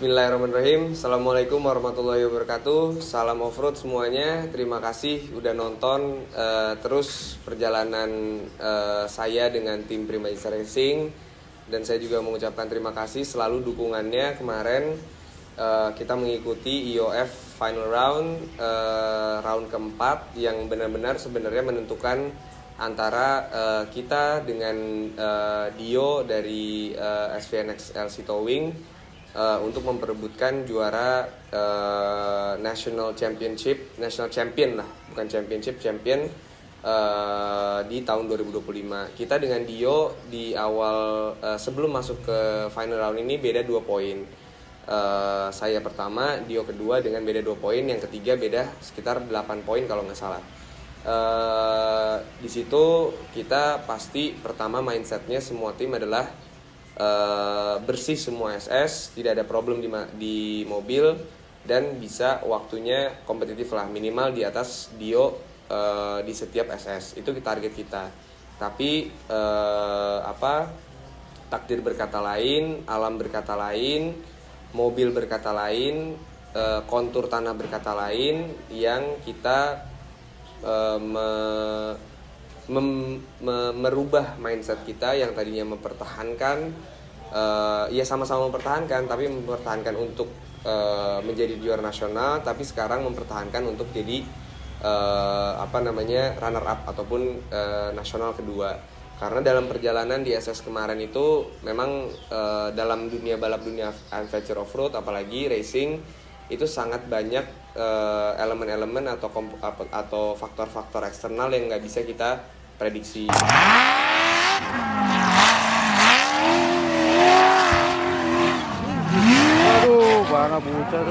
Bismillahirrahmanirrahim. Assalamualaikum warahmatullahi wabarakatuh. Salam offroad semuanya. Terima kasih udah nonton terus perjalanan saya dengan tim Primajasa Racing. Dan saya juga mengucapkan terima kasih selalu dukungannya. Kemarin kita mengikuti IOF Final Round, round keempat yang benar-benar sebenarnya menentukan antara kita dengan Dio dari SVNX LC Towing untuk memperebutkan juara national champion lah, bukan champion di tahun 2025. Kita dengan Dio di awal sebelum masuk ke final round ini beda 2 poin. Saya pertama, Dio kedua dengan beda 2 poin, yang ketiga beda sekitar 8 poin kalau nggak salah. Di situ kita pasti pertama mindsetnya semua tim adalah bersih semua SS, tidak ada problem di mobil, dan bisa waktunya kompetitif lah, minimal di atas Dio di setiap SS. Itu target kita. Tapi takdir berkata lain, alam berkata lain, mobil berkata lain, kontur tanah berkata lain, yang kita merubah mindset kita yang tadinya mempertahankan, ya sama-sama mempertahankan, tapi mempertahankan untuk menjadi juara nasional, tapi sekarang mempertahankan untuk jadi runner up ataupun nasional kedua. Karena dalam perjalanan di SS kemarin itu memang dalam dunia balap, dunia adventure off-road apalagi racing, itu sangat banyak elemen-elemen atau faktor-faktor eksternal yang nggak bisa kita prediksi. Aduh, bana bocor.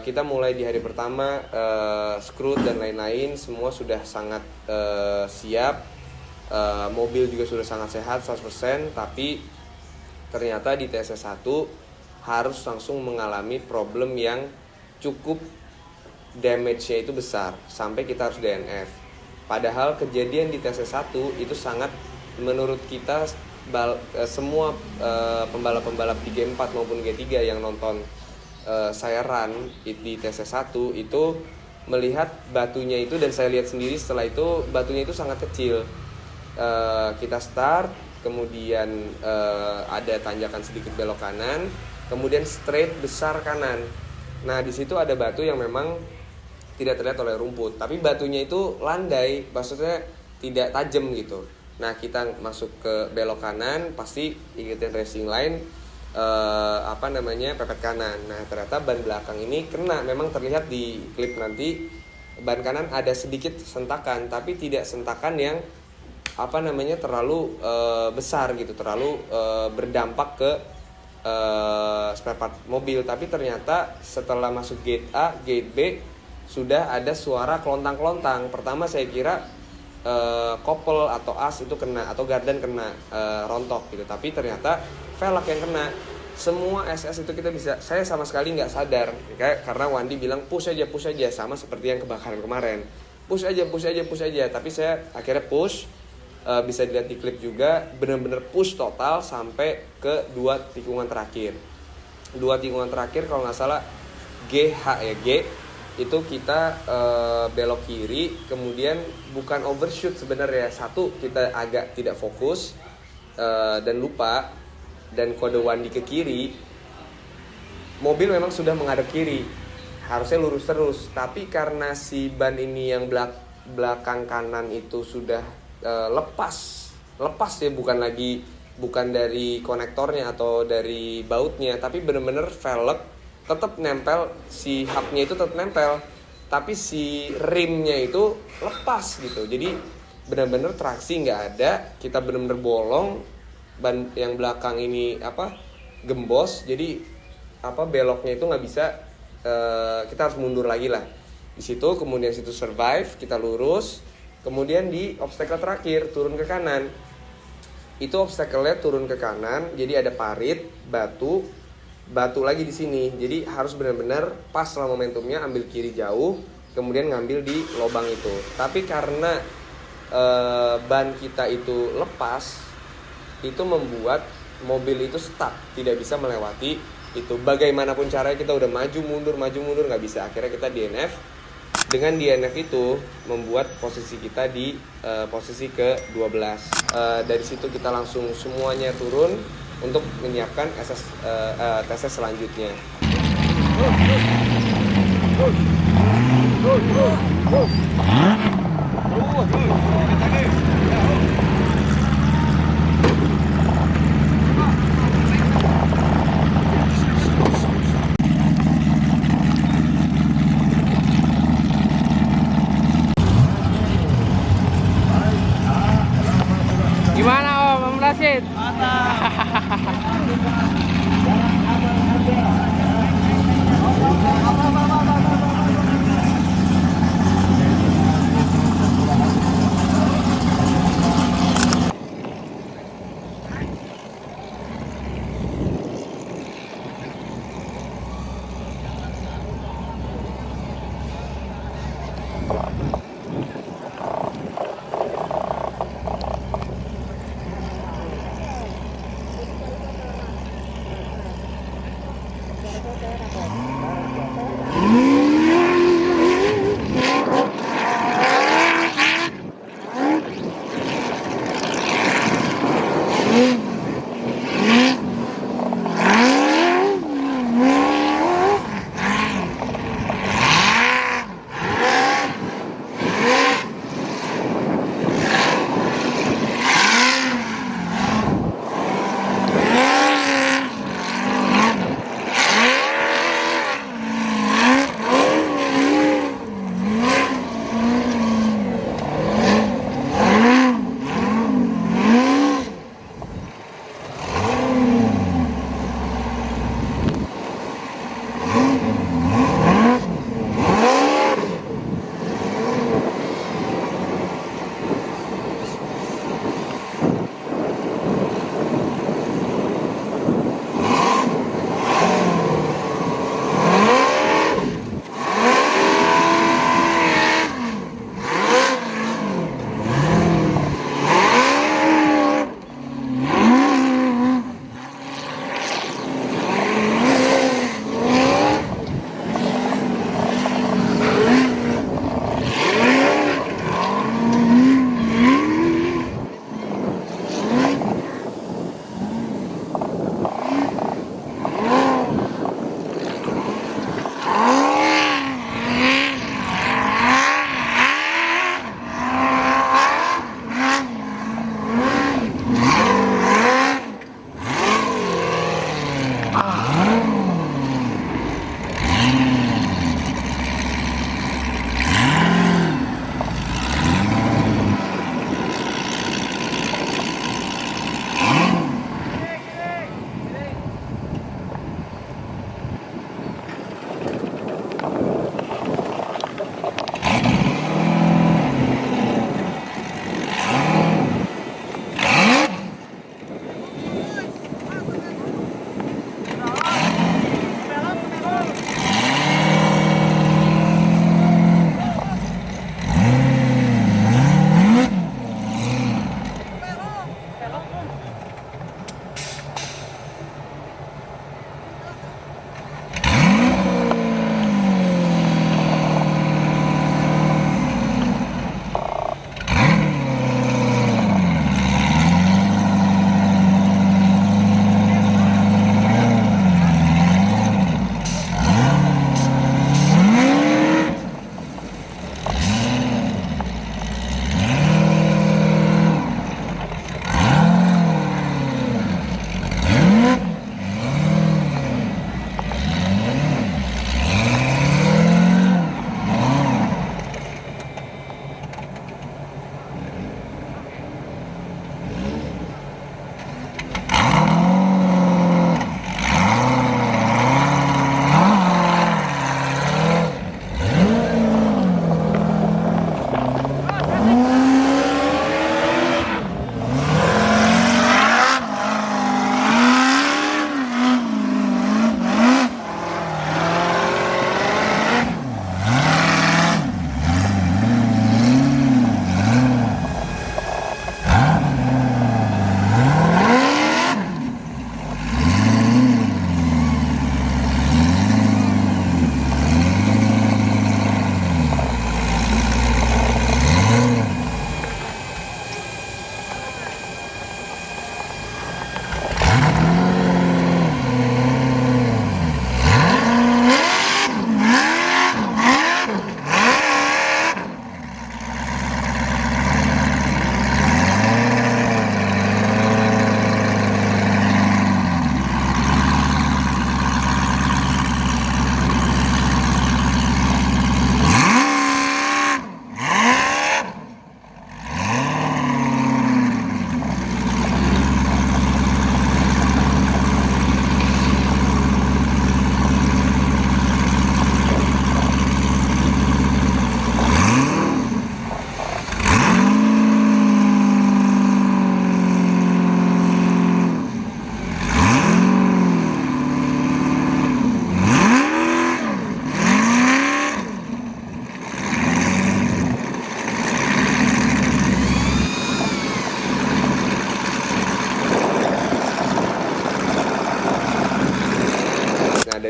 Kita mulai di hari pertama, skru dan lain-lain semua sudah sangat siap, mobil juga sudah sangat sehat 100%, tapi ternyata di TSS 1 harus langsung mengalami problem yang cukup damage-nya itu besar, sampai kita harus DNF. Padahal kejadian di TSS 1 itu sangat, menurut kita semua pembalap-pembalap di G4 maupun G3 yang nonton saya run di TC1 itu melihat batunya itu, dan saya lihat sendiri setelah itu batunya itu sangat kecil. Kita start, kemudian ada tanjakan sedikit belok kanan, kemudian straight besar kanan. Nah di situ ada batu yang memang tidak terlihat oleh rumput, tapi batunya itu landai, maksudnya tidak tajam gitu. Nah kita masuk ke belok kanan, pasti ikutin racing line, pepet kanan. Nah ternyata ban belakang ini kena, memang terlihat di klip nanti ban kanan ada sedikit sentakan, tapi tidak sentakan yang terlalu besar gitu, terlalu berdampak ke spare part mobil. Tapi ternyata setelah masuk gate A, gate B sudah ada suara kelontang-kelontang. Pertama saya kira kopel atau as itu kena, atau gardan kena rontok gitu, tapi ternyata velg yang kena. Semua SS itu saya sama sekali nggak sadar, karena Wandi bilang push aja, sama seperti yang kebakaran kemarin, push aja, tapi saya akhirnya push. Bisa dilihat di klip juga, benar-benar push total sampai ke 2 tikungan terakhir. 2 tikungan terakhir kalau nggak salah G itu kita belok kiri, kemudian bukan overshoot sebenarnya, satu kita agak tidak fokus dan lupa, dan kode Wandi ke kiri, mobil memang sudah menghadap kiri, harusnya lurus terus, tapi karena si ban ini yang belakang kanan itu sudah lepas ya, bukan dari konektornya atau dari bautnya, tapi benar-benar velg tetap nempel, si hubnya itu tetap nempel, tapi si rimnya itu lepas gitu. Jadi benar-benar traksi nggak ada, kita benar-benar bolong, ban yang belakang ini gembos, jadi beloknya itu nggak bisa, kita harus mundur lagi lah di situ. Kemudian situ survive, kita lurus, kemudian di obstacle terakhir turun ke kanan, itu obstacle-nya turun ke kanan, jadi ada parit, batu lagi di sini, jadi harus benar-benar pas lah momentumnya, ambil kiri jauh, kemudian ngambil di lubang itu. Tapi karena ban kita itu lepas, itu membuat mobil itu stuck, tidak bisa melewati itu. Bagaimanapun caranya kita udah maju mundur nggak bisa. Akhirnya kita DNF. Dengan DNF itu membuat posisi kita di posisi ke-12. Dari situ kita langsung semuanya turun untuk menyiapkan tes selanjutnya. Gimana Om Rashid?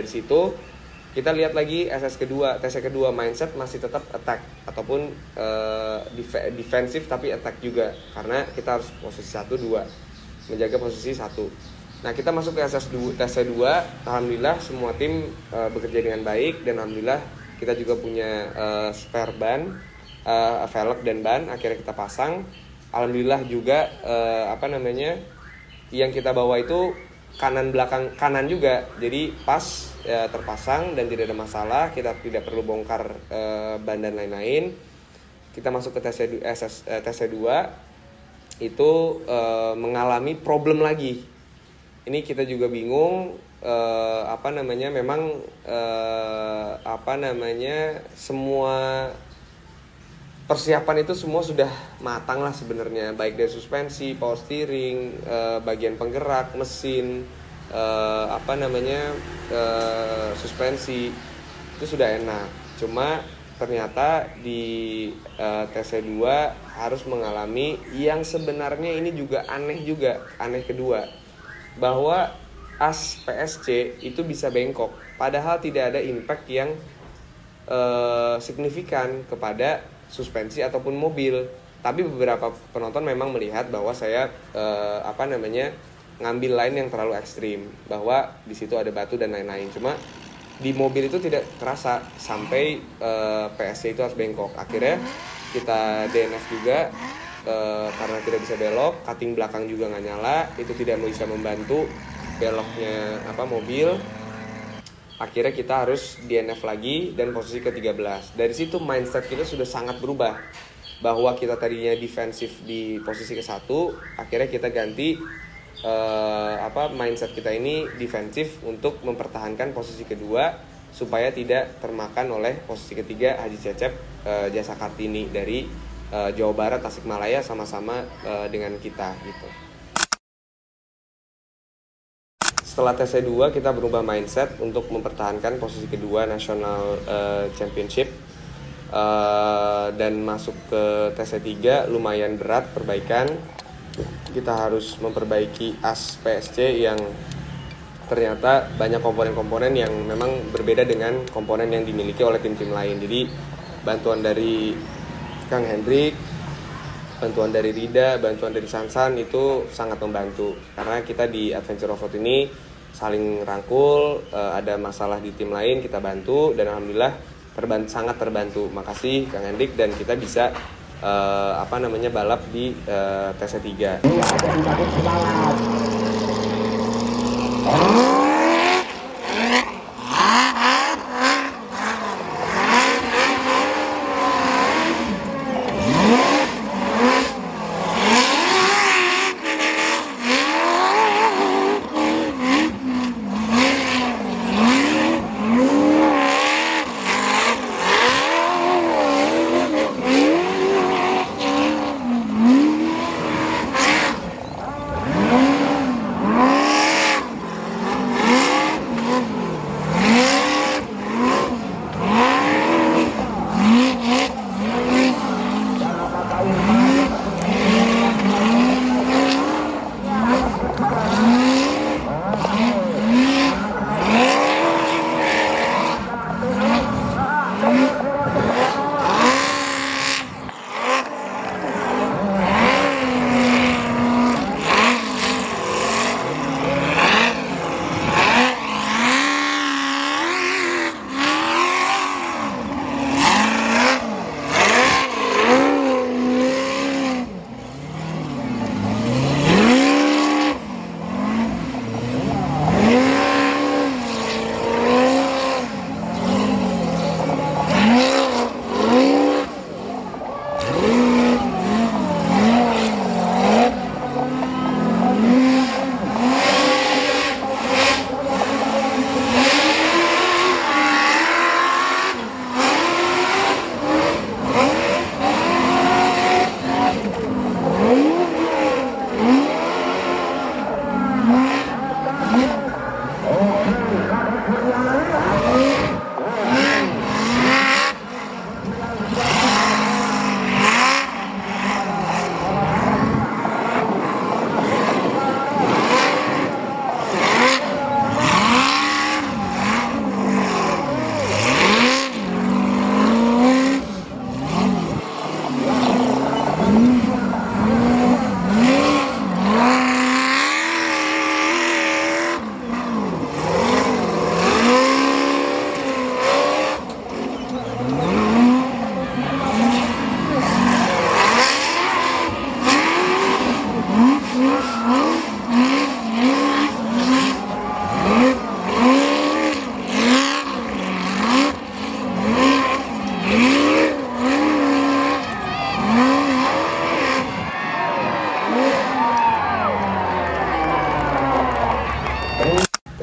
dari situ kita lihat lagi TC kedua mindset masih tetap attack ataupun defensif tapi attack juga, karena kita harus posisi 1-2, menjaga posisi 1. Nah, kita masuk ke TC2, alhamdulillah semua tim bekerja dengan baik, dan alhamdulillah kita juga punya spare ban, velg dan ban, akhirnya kita pasang. Alhamdulillah juga yang kita bawa itu kanan juga, jadi pas terpasang dan tidak ada masalah, kita tidak perlu bongkar ban dan lain-lain. Kita masuk ke TC2 itu mengalami problem lagi. Ini kita juga bingung, semua persiapan itu semua sudah matang lah sebenarnya, baik dari suspensi, power steering, bagian penggerak, mesin, suspensi itu sudah enak. Cuma ternyata di TC2 harus mengalami yang sebenarnya ini juga aneh kedua, bahwa as PSC itu bisa bengkok, padahal tidak ada impact yang signifikan kepada suspensi ataupun mobil. Tapi beberapa penonton memang melihat bahwa saya ngambil line yang terlalu ekstrim, bahwa di situ ada batu dan lain-lain. Cuma di mobil itu tidak terasa sampai PSC itu harus bengkok. Akhirnya kita DNF juga karena tidak bisa belok, cutting belakang juga nggak nyala, itu tidak bisa membantu beloknya mobil. Akhirnya kita harus DNF lagi dan posisi ke-13. Dari situ mindset kita sudah sangat berubah, bahwa kita tadinya defensif di posisi ke-1, akhirnya kita ganti mindset kita ini defensif untuk mempertahankan posisi kedua supaya tidak termakan oleh posisi ketiga Haji Cecep Jasa Kartini dari Jawa Barat, Tasikmalaya, sama-sama dengan kita gitu. Setelah TC2 kita berubah mindset untuk mempertahankan posisi kedua National Championship, dan masuk ke TC3 lumayan berat perbaikan. Kita harus memperbaiki as PSC yang ternyata banyak komponen-komponen yang memang berbeda dengan komponen yang dimiliki oleh tim-tim lain. Jadi bantuan dari Kang Hendrik, bantuan dari Rida, bantuan dari Sansan itu sangat membantu, karena kita di Adventure Offroad ini saling rangkul, ada masalah di tim lain kita bantu, dan alhamdulillah sangat terbantu. Makasih Kang Hendrik, dan kita bisa balap di TC3.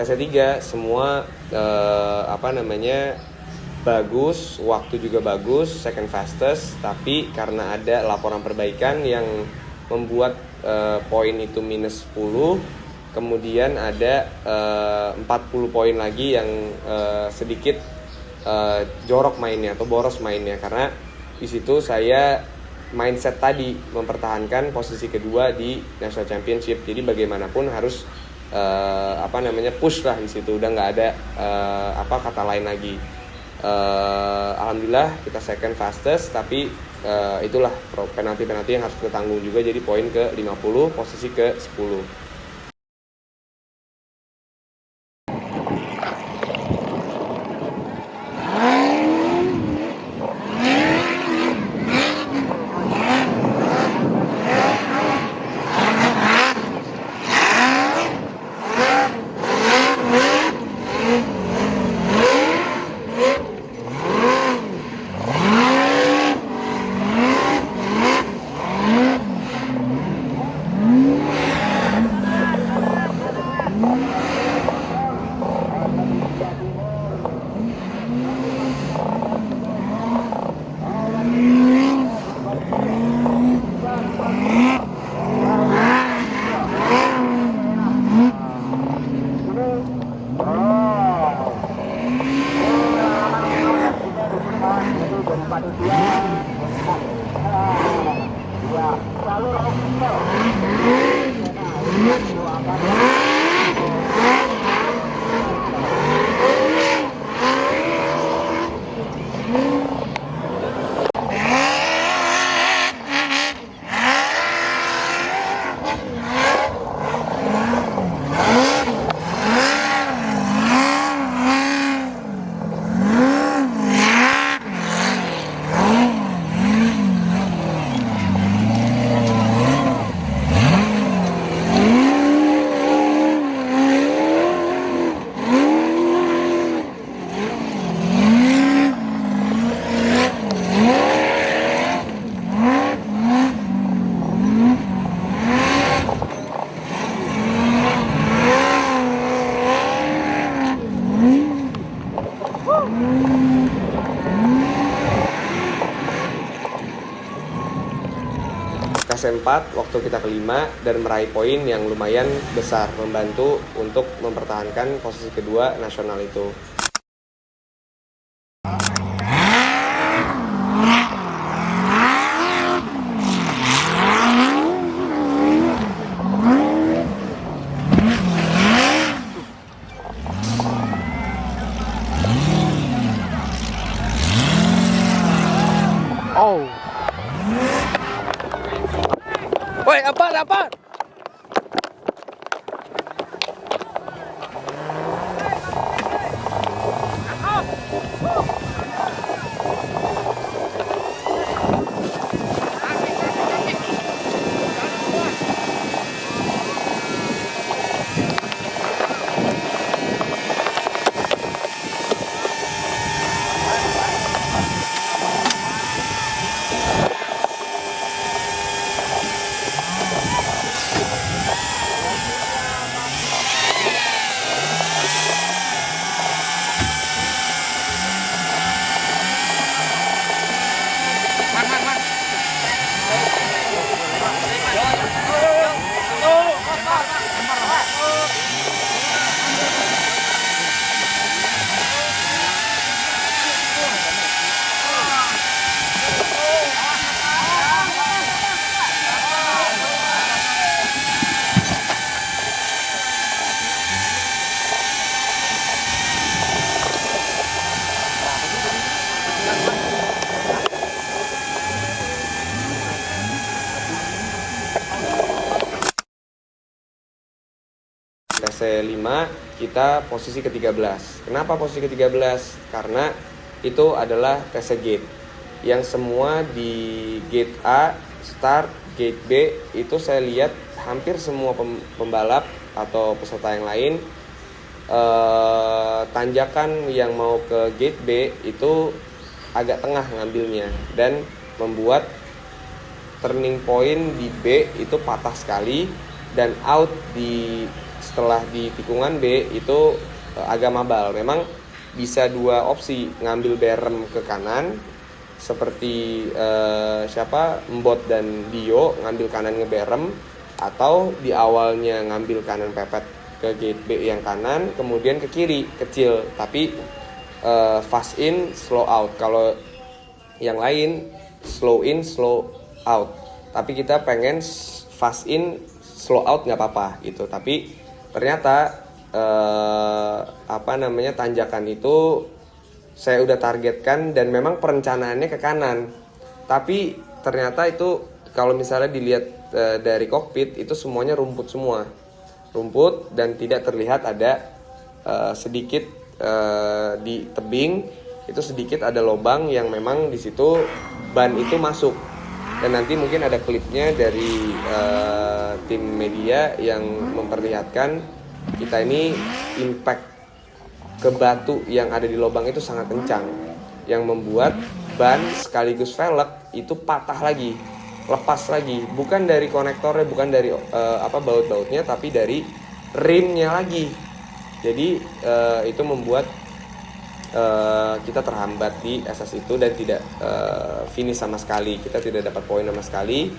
TC3 semua bagus, waktu juga bagus, second fastest, tapi karena ada laporan perbaikan yang membuat poin itu minus 10, kemudian ada 40 poin lagi yang sedikit jorok mainnya atau boros mainnya, karena di situ saya mindset tadi mempertahankan posisi kedua di National Championship, jadi bagaimanapun harus push lah di situ, udah nggak ada kata lain lagi. Alhamdulillah kita second fastest, tapi itulah penalti yang harus kita tanggung juga, jadi poin ke 50, posisi ke 10. TC4 waktu kita kelima dan meraih poin yang lumayan besar, membantu untuk mempertahankan posisi kedua nasional itu. Oh. Woi, apa? TC5 kita posisi ke-13. Kenapa posisi ke-13? Karena itu adalah TC gate yang semua di gate A, start, gate B itu saya lihat hampir semua pembalap atau peserta yang lain tanjakan yang mau ke gate B itu agak tengah ngambilnya dan membuat turning point di B itu patah sekali dan out di setelah di tikungan B itu agak mabal. Memang bisa dua opsi, ngambil berem ke kanan seperti Mbot dan Dio ngambil kanan ngeberem, atau di awalnya ngambil kanan pepet ke gate B yang kanan, kemudian ke kiri kecil tapi fast in slow out. Kalau yang lain slow in slow out, tapi kita pengen fast in slow out nggak apa-apa gitu. Tapi ternyata tanjakan itu saya udah targetkan dan memang perencanaannya ke kanan, tapi ternyata itu kalau misalnya dilihat dari kokpit itu semuanya rumput dan tidak terlihat ada sedikit di tebing itu sedikit ada lubang yang memang di situ ban itu masuk. Dan nanti mungkin ada klipnya dari tim media yang memperlihatkan kita ini impact ke batu yang ada di lubang itu sangat kencang, yang membuat ban sekaligus velg itu patah lagi, lepas lagi, bukan dari konektornya, bukan dari baut-bautnya, tapi dari rimnya lagi. Jadi itu membuat kita terhambat di SS itu dan tidak finish sama sekali. Kita tidak dapat poin sama sekali,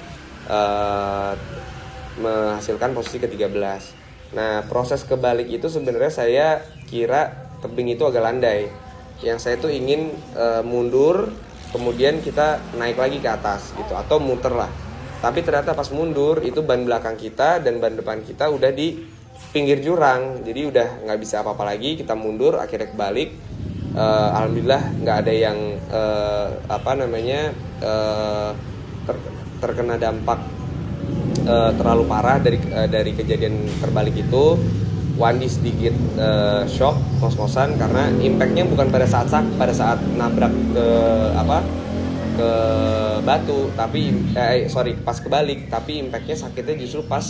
menghasilkan posisi ke-13. Nah, proses kebalik itu sebenarnya saya kira tebing itu agak landai. Yang saya tuh ingin mundur, kemudian kita naik lagi ke atas gitu, atau muter lah. Tapi ternyata pas mundur itu ban belakang kita dan ban depan kita udah di pinggir jurang, jadi udah nggak bisa apa-apa lagi. Kita mundur, akhirnya kebalik. Alhamdulillah nggak ada yang terkena dampak terlalu parah dari kejadian terbalik itu. Wandi sedikit shock, ngos-ngosan karena impactnya bukan pada saat nabrak ke batu, tapi pas kebalik, tapi impactnya sakitnya justru pas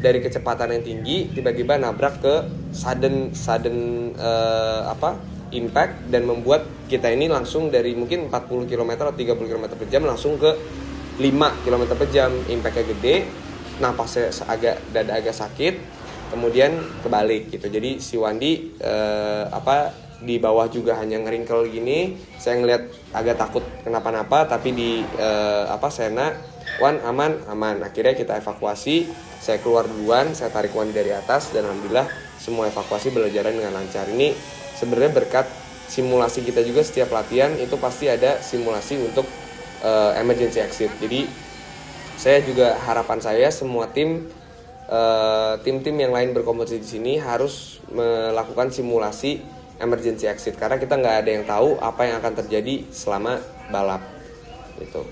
dari kecepatan yang tinggi tiba-tiba nabrak ke sudden impact, dan membuat kita ini langsung dari mungkin 40 km atau 30 km per jam langsung ke 5 km per jam. Impactnya gede, napasnya dada agak sakit, kemudian kebalik gitu. Jadi si Wandi di bawah juga hanya ngeringkel gini. Saya ngeliat agak takut kenapa-napa, tapi di Sena, Wan aman. Akhirnya kita evakuasi. Saya keluar duluan, saya tarik Wandi dari atas, dan alhamdulillah semua evakuasi berjalan dengan lancar. Ini sebenarnya berkat simulasi kita juga. Setiap latihan itu pasti ada simulasi untuk emergency exit. Jadi saya juga, harapan saya semua tim-tim yang lain berkompetisi di sini harus melakukan simulasi emergency exit, karena kita nggak ada yang tahu apa yang akan terjadi selama balap gitu.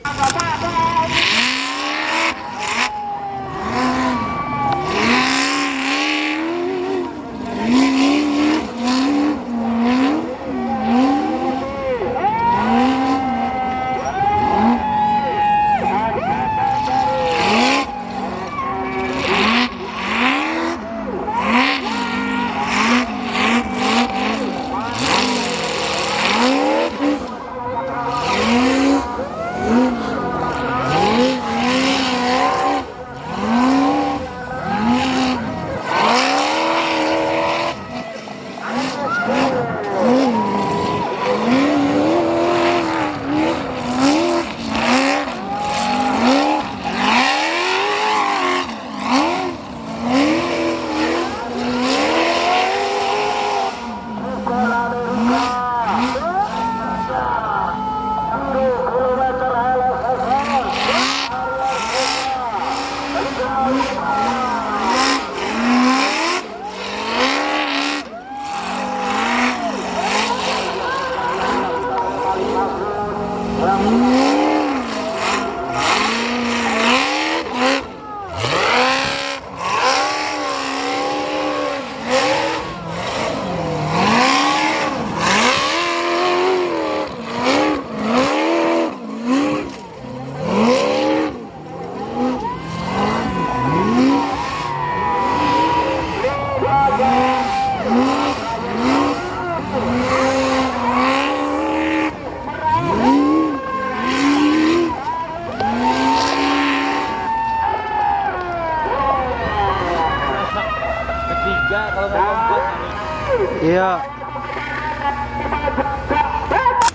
Iya.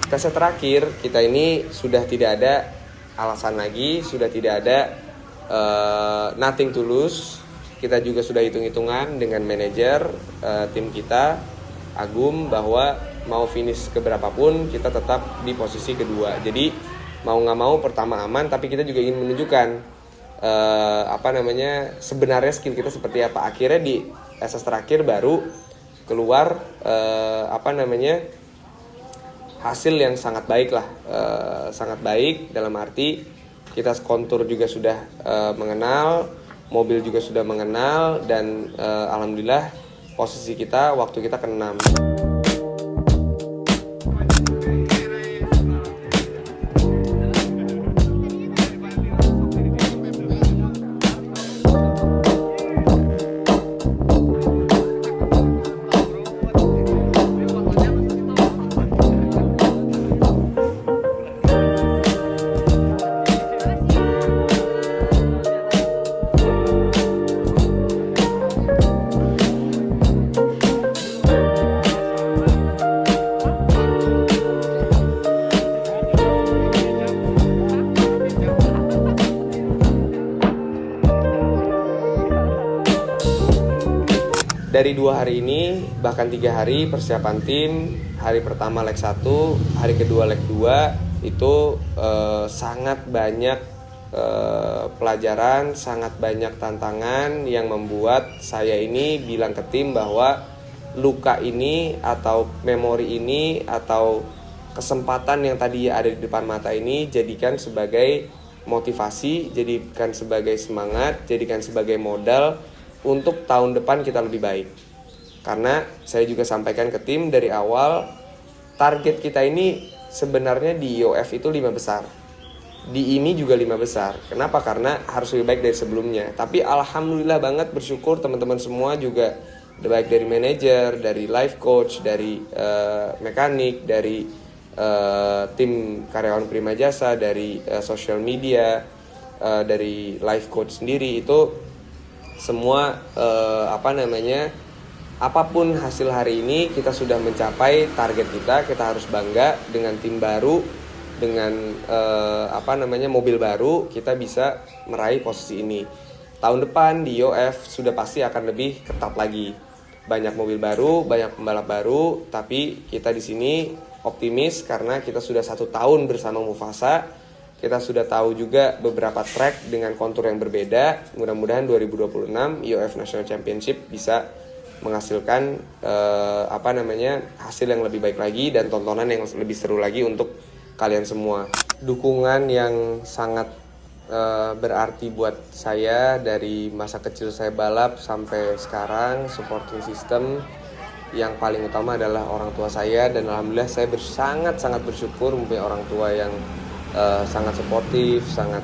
Tes terakhir kita ini sudah tidak ada alasan lagi, sudah tidak ada nothing to lose. Kita juga sudah hitung-hitungan dengan manajer tim kita Agum bahwa mau finish keberapapun kita tetap di posisi kedua. Jadi mau nggak mau pertama aman, tapi kita juga ingin menunjukkan sebenarnya skill kita seperti apa. Akhirnya di SS terakhir baru keluar hasil yang sangat baik lah, sangat baik dalam arti kita kontur juga sudah mengenal, mobil juga sudah mengenal, dan alhamdulillah posisi kita waktu kita ke-6. Dari 2 hari ini, bahkan 3 hari persiapan tim, hari pertama leg 1, hari kedua leg 2, itu sangat banyak pelajaran, sangat banyak tantangan yang membuat saya ini bilang ke tim bahwa luka ini atau memori ini atau kesempatan yang tadi ada di depan mata ini jadikan sebagai motivasi, jadikan sebagai semangat, jadikan sebagai modal untuk tahun depan kita lebih baik. Karena saya juga sampaikan ke tim dari awal, target kita ini sebenarnya di IOF itu 5 besar. Di ini juga 5 besar. Kenapa? Karena harus lebih baik dari sebelumnya. Tapi alhamdulillah banget, bersyukur teman-teman semua juga, baik dari manajer, dari life coach, dari mekanik, dari tim karyawan Prima Jasa, dari social media, dari life coach sendiri, itu semua apapun hasil hari ini kita sudah mencapai target kita. Kita harus bangga dengan tim baru, dengan mobil baru, kita bisa meraih posisi ini. Tahun depan di IOF sudah pasti akan lebih ketat lagi. Banyak mobil baru, banyak pembalap baru, tapi kita di sini optimis karena kita sudah 1 tahun bersama Mufasa. Kita sudah tahu juga beberapa track dengan kontur yang berbeda. Mudah-mudahan 2026 IOF National Championship bisa menghasilkan hasil yang lebih baik lagi dan tontonan yang lebih seru lagi untuk kalian semua. Dukungan yang sangat berarti buat saya dari masa kecil saya balap sampai sekarang, supporting system yang paling utama adalah orang tua saya, dan alhamdulillah saya sangat bersyukur mempunyai orang tua yang sangat suportif, sangat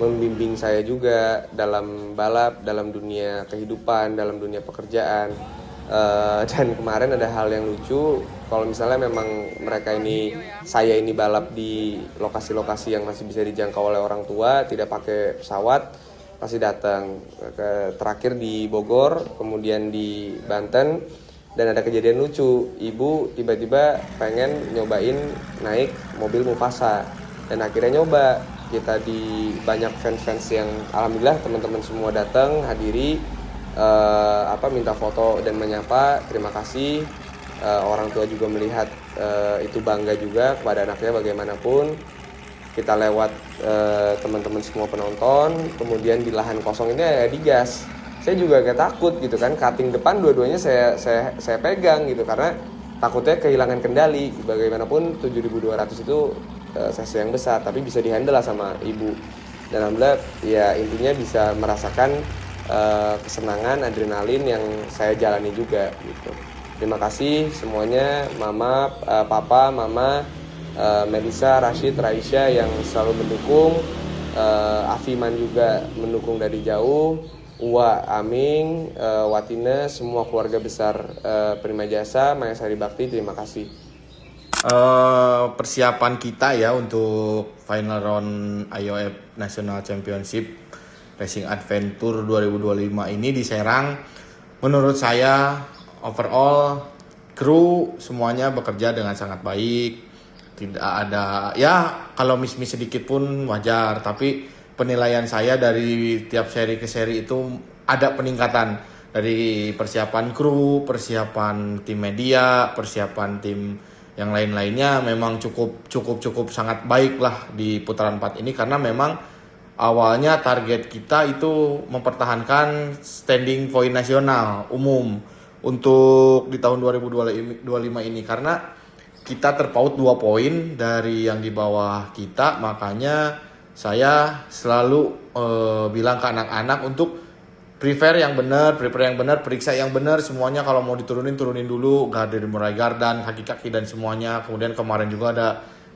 membimbing saya juga dalam balap, dalam dunia kehidupan, dalam dunia pekerjaan. Dan kemarin ada hal yang lucu, kalau misalnya memang saya ini balap di lokasi-lokasi yang masih bisa dijangkau oleh orang tua, tidak pakai pesawat, pasti datang. Terakhir di Bogor, kemudian di Banten. Dan ada kejadian lucu, ibu tiba-tiba pengen nyobain naik mobil Mufasa, dan akhirnya nyoba. Kita di banyak fans-fans yang alhamdulillah teman-teman semua datang hadiri, minta foto dan menyapa, terima kasih. Orang tua juga melihat itu bangga juga kepada anaknya bagaimanapun. Kita lewat teman-teman semua penonton, kemudian di lahan kosong ini ada digas. Saya juga agak takut gitu kan, cutting depan dua-duanya saya pegang gitu, karena takutnya kehilangan kendali. Bagaimanapun 7.200 itu sesi yang besar, tapi bisa dihandle lah sama ibu. Dan alhamdulillah ya intinya bisa merasakan kesenangan, adrenalin yang saya jalani juga gitu. Terima kasih semuanya, mama, papa, mama, Melisa, Rashid, Raisya yang selalu mendukung, Afiman juga mendukung dari jauh, Uwa, Aming, Watina, semua keluarga besar Prima Jasa, Mayasari Bakti, terima kasih. Persiapan kita ya untuk final round IOF National Championship Racing Adventure 2025 ini di Serang, menurut saya overall kru semuanya bekerja dengan sangat baik. Tidak ada, ya kalau miss-miss sedikit pun wajar, tapi penilaian saya dari tiap seri ke seri itu ada peningkatan dari persiapan kru, persiapan tim media, persiapan tim yang lain-lainnya memang cukup sangat baik lah di putaran 4 ini, karena memang awalnya target kita itu mempertahankan standing point nasional umum untuk di tahun 2025 ini, karena kita terpaut 2 poin dari yang di bawah kita. Makanya saya selalu bilang ke anak-anak untuk prepare yang benar, periksa yang benar semuanya. Kalau mau turunin dulu, dari mulai gardan, kaki-kaki dan semuanya. Kemudian kemarin juga ada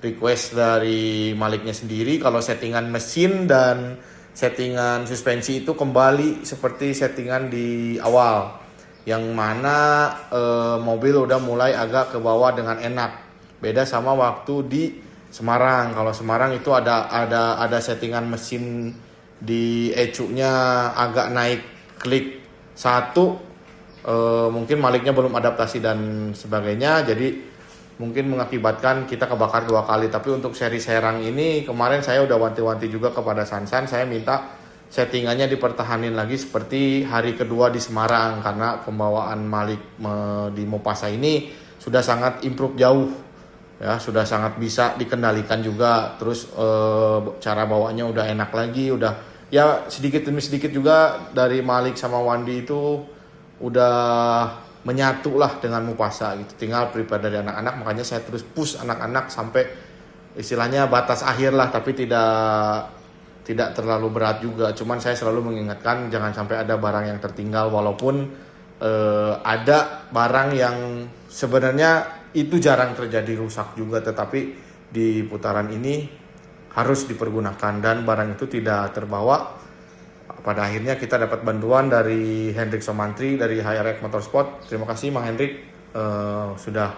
request dari Maliknya sendiri kalau settingan mesin dan settingan suspensi itu kembali seperti settingan di awal, yang mana mobil udah mulai agak ke bawah dengan enak. Beda sama waktu di Semarang. Kalau Semarang itu ada settingan mesin di ECU-nya agak naik klik 1. Mungkin Maliknya belum adaptasi dan sebagainya, jadi mungkin mengakibatkan kita kebakar 2 kali. Tapi untuk seri Serang ini kemarin saya udah wanti-wanti juga kepada Sansan, saya minta settingannya dipertahanin lagi seperti hari kedua di Semarang, karena pembawaan Malik di Mopasa ini sudah sangat improve jauh ya, sudah sangat bisa dikendalikan juga. Terus cara bawanya udah enak lagi, udah ya sedikit demi sedikit juga dari Malik sama Wandi itu udah menyatu lah dengan Mopasa gitu. Tinggal prepare dari anak-anak, makanya saya terus push anak-anak sampai istilahnya batas akhir lah, tapi tidak terlalu berat juga. Cuman saya selalu mengingatkan jangan sampai ada barang yang tertinggal, walaupun ada barang yang sebenarnya itu jarang terjadi rusak juga, tetapi di putaran ini harus dipergunakan dan barang itu tidak terbawa. Pada akhirnya kita dapat bantuan dari Hendrik Somantri dari HRX Motorsport. Terima kasih Mang Hendrik sudah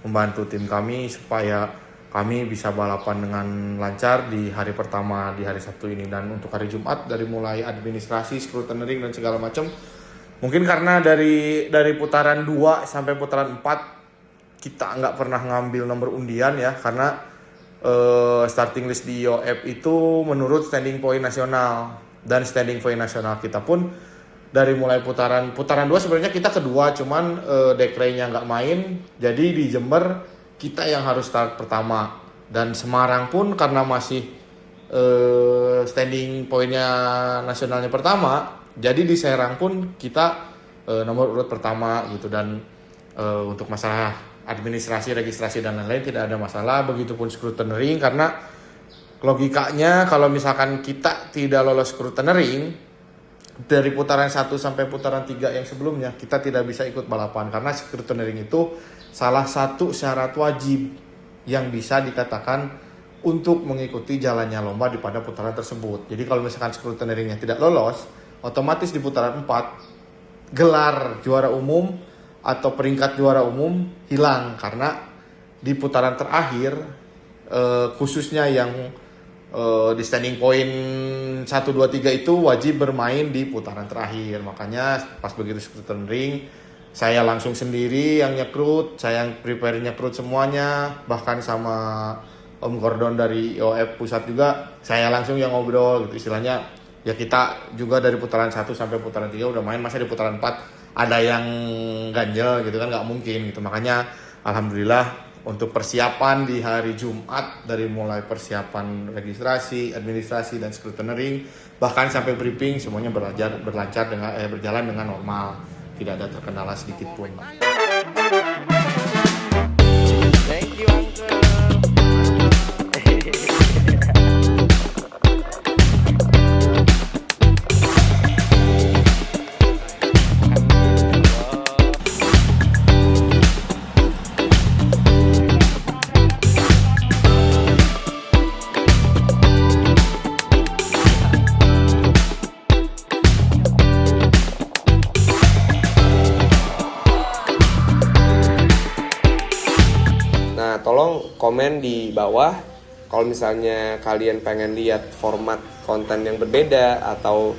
membantu tim kami supaya kami bisa balapan dengan lancar di hari pertama, di hari Sabtu ini. Dan untuk hari Jumat, dari mulai administrasi, scrutineering dan segala macam, mungkin karena dari putaran 2 sampai putaran 4 kita nggak pernah ngambil nomor undian ya, karena starting list di IOF itu menurut standing point nasional, dan standing point nasional kita pun dari mulai putaran 2 sebenarnya kita kedua, cuman Dekre-nya nggak main, jadi di Jember kita yang harus start pertama. Dan Semarang pun karena masih standing poinnya nasionalnya pertama, jadi di Serang pun kita nomor urut pertama gitu. Dan untuk masalah administrasi, registrasi dan lain-lain tidak ada masalah, begitupun scrutineering, karena logikanya kalau misalkan kita tidak lolos scrutineering dari putaran 1 sampai putaran 3 yang sebelumnya, kita tidak bisa ikut balapan, karena scrutineering itu salah satu syarat wajib yang bisa dikatakan untuk mengikuti jalannya lomba di pada putaran tersebut. Jadi kalau misalkan scrutineeringnya tidak lolos, otomatis di putaran 4 gelar juara umum atau peringkat juara umum hilang, karena di putaran terakhir khususnya yang di standing point 1, 2, 3 itu wajib bermain di putaran terakhir. Makanya pas begitu scrutineering, saya langsung sendiri yang nyekrut, saya yang prepare nyekrut semuanya, bahkan sama Om Gordon dari IOF pusat juga saya langsung yang ngobrol gitu. Istilahnya ya kita juga dari putaran 1 sampai putaran 3 udah main, masa di putaran 4 ada yang ganjel gitu kan, nggak mungkin gitu. Makanya alhamdulillah untuk persiapan di hari Jumat, dari mulai persiapan registrasi, administrasi dan scrutineering, bahkan sampai briefing semuanya berjalan dengan normal, tidak ada terkendala sedikit pun. Thank you, Uncle. Tolong komen di bawah kalau misalnya kalian pengen lihat format konten yang berbeda atau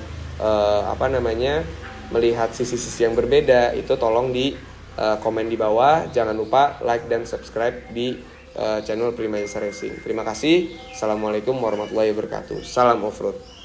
melihat sisi-sisi yang berbeda, itu tolong di komen di bawah. Jangan lupa like dan subscribe di channel Prima Racing. Terima kasih. Assalamualaikum warahmatullahi wabarakatuh. Salam off-road.